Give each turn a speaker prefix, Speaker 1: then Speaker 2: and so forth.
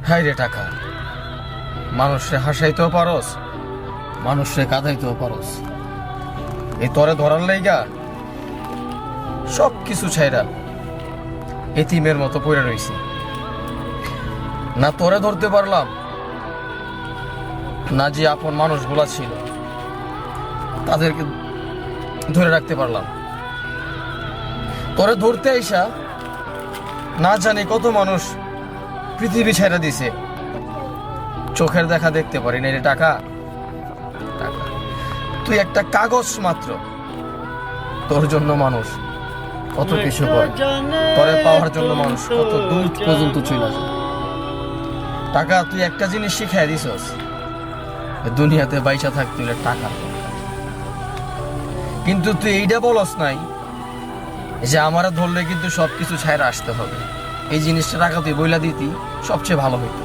Speaker 1: High রে টাকা, মানুষে হাসাইতেও পারস, মানুষে কাঁদাইতেও পারস। এই তরে ধরার লাইগা সব কিছু ছাইরা এতিমের মতো পড়ে রইছি। না তোরে ধরতে পারলাম, না যে আপন মানুষগুলা ছিল তাদেরকে ধরে রাখতে পারলাম। তোরে ধরতে আইসা না জানি কত মানুষ পৃথিবী ছেড়ে দিছে। চোখের দেখা দেখতে পারি না রে টাকা। টাকা, তুই একটা কাগজ মাত্র, তোর জন্য মানুষ কত কিছু করে, তোরে পাওয়ার জন্য মানুষ কত দূর পর্যন্ত চলে যায়। টাকা, তুই একটা জিনিস শিখাই দিছস, দুনিয়াতে বাইচা থাকতে হলে টাকা দরকার। কিন্তু তুই এইটা বলস নাই যে আমারা ধরলে কিন্তু সবকিছু ছাইরা আসতে হবে। এই জিনিসটা টাকা তুই বইলা দিতি সবচেয়ে ভালো হইতো।